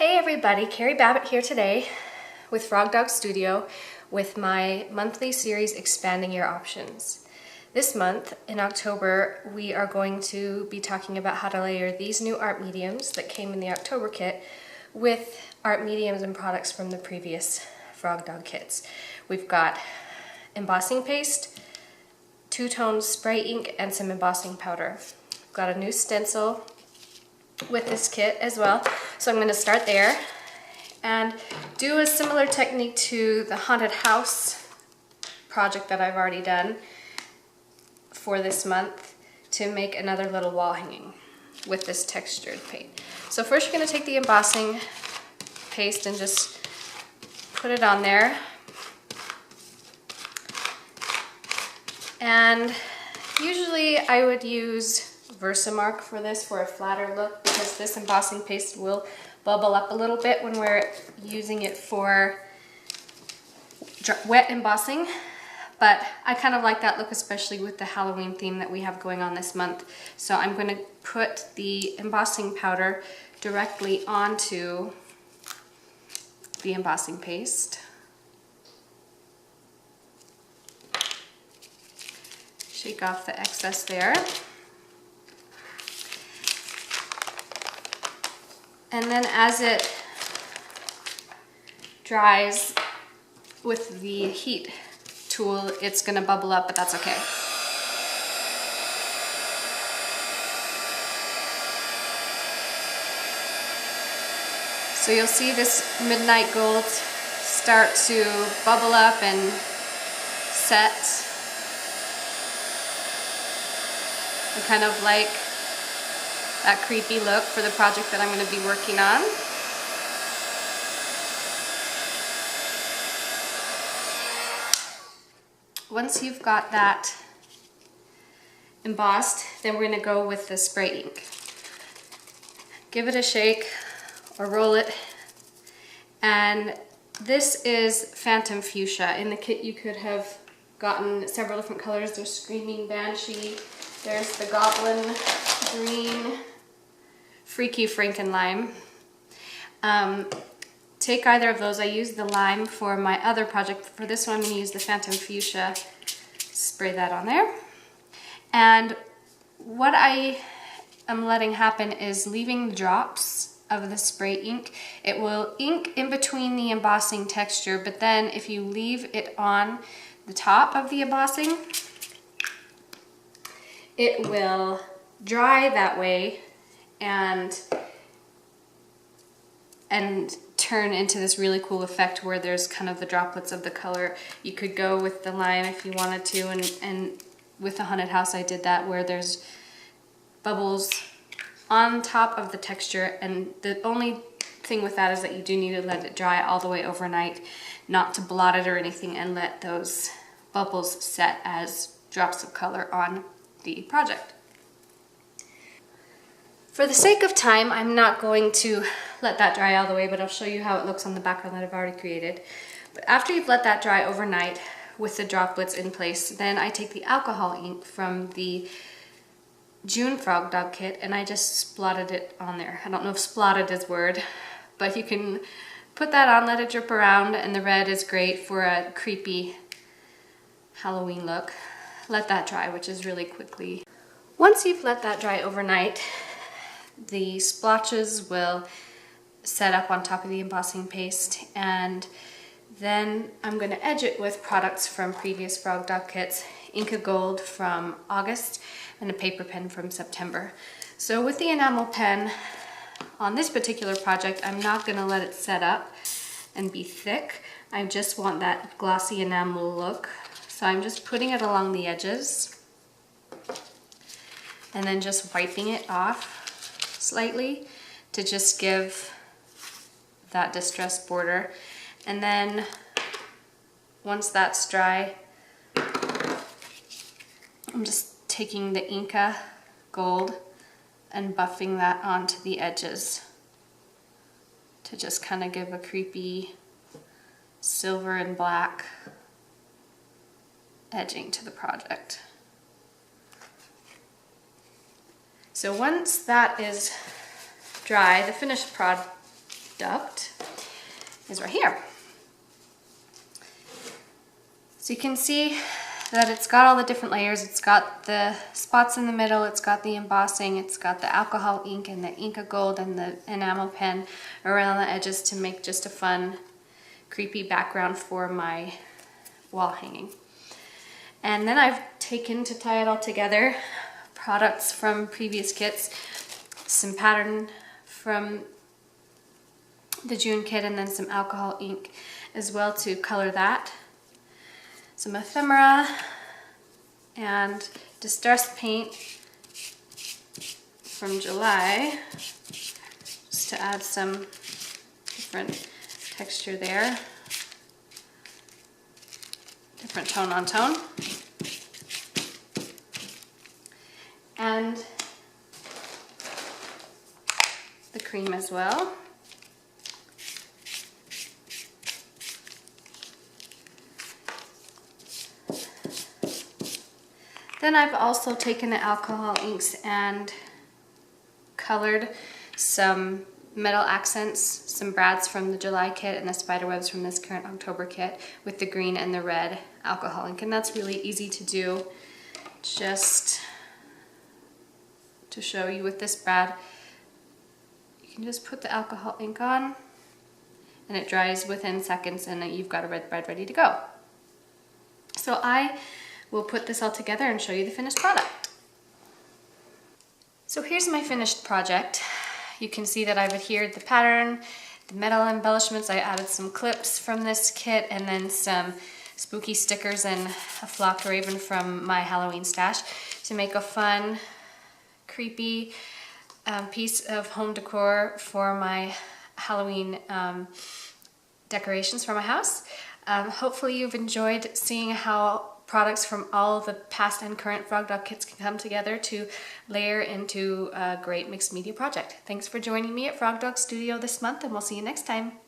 Hey everybody, Carrie Babbitt here today with Frog Dog Studio with my monthly series Expanding Your Options. This month, in October, we are going to be talking about how to layer these new art mediums that came in the October kit with art mediums and products from the previous Frog Dog kits. We've got embossing paste, two-tone spray ink, and some embossing powder. We've got a new stencil with this kit as well. So I'm going to start there and do a similar technique to the haunted house project that I've already done for this month to make another little wall hanging with this textured paint. So first you're going to take the embossing paste and just put it on there. And usually I would use Versamark for this for a flatter look because this embossing paste will bubble up a little bit when we're using it for wet embossing, but I kind of like that look, especially with the Halloween theme that we have going on this month. So I'm going to put the embossing powder directly onto the embossing paste. Shake off the excess there. And then as it dries with the heat tool, it's going to bubble up, but that's okay. So you'll see this midnight gold start to bubble up and set. I kind of like that creepy look for the project that I'm going to be working on. Once you've got that embossed, then we're going to go with the spray ink. Give it a shake or roll it. And this is Phantom Fuchsia. In the kit you could have gotten several different colors. There's Screaming Banshee, there's the Goblin Green, Freaky Frankenlime. Take either of those. I used the lime for my other project. For this one I'm going to use the Phantom Fuchsia. Spray that on there. And what I am letting happen is leaving drops of the spray ink. It will ink in between the embossing texture, but then if you leave it on the top of the embossing, it will dry that way and turn into this really cool effect where there's kind of the droplets of the color. You could go with the lime if you wanted to, and with the haunted house I did that, where there's bubbles on top of the texture, and the only thing with that is that you do need to let it dry all the way overnight, not to blot it or anything, and let those bubbles set as drops of color on the project. For the sake of time, I'm not going to let that dry all the way, but I'll show you how it looks on the background that I've already created. But after you've let that dry overnight with the droplets in place, then I take the alcohol ink from the June Frog Dog kit and I just splotted it on there. I don't know if splotted is a word, but you can put that on, let it drip around, and the red is great for a creepy Halloween look. Let that dry, which is really quickly. Once you've let that dry overnight, the splotches will set up on top of the embossing paste, and then I'm going to edge it with products from previous Frog Dog kits, Inca Gold from August and a paper pen from September. So with the enamel pen on this particular project, I'm not going to let it set up and be thick. I just want that glossy enamel look. So I'm just putting it along the edges and then just wiping it off slightly to just give that distressed border. And then once that's dry, I'm just taking the Inca Gold and buffing that onto the edges to just kind of give a creepy silver and black edging to the project. So once that is dry, the finished product duct is right here. So you can see that it's got all the different layers. It's got the spots in the middle, it's got the embossing, it's got the alcohol ink and the Inca Gold and the enamel pen around the edges to make just a fun, creepy background for my wall hanging. And then I've taken, to tie it all together, products from previous kits, some pattern from the June kit, and then some alcohol ink as well to color that. Some ephemera and distress paint from July, just to add some different texture there, different tone on tone. And the cream as well. Then I've also taken the alcohol inks and colored some metal accents, some brads from the July kit and the spider webs from this current October kit with the green and the red alcohol ink. And that's really easy to do. Just to show you with this brad, you can just put the alcohol ink on and it dries within seconds and you've got a red brad ready to go. So I will put this all together and show you the finished product. So here's my finished project. You can see that I've adhered the pattern, the metal embellishments. I added some clips from this kit and then some spooky stickers and a flocked raven from my Halloween stash to make a fun, creepy piece of home decor for my Halloween decorations for my house. Hopefully you've enjoyed seeing how products from all of the past and current Frog Dog kits can come together to layer into a great mixed media project. Thanks for joining me at Frog Dog Studio this month, and we'll see you next time.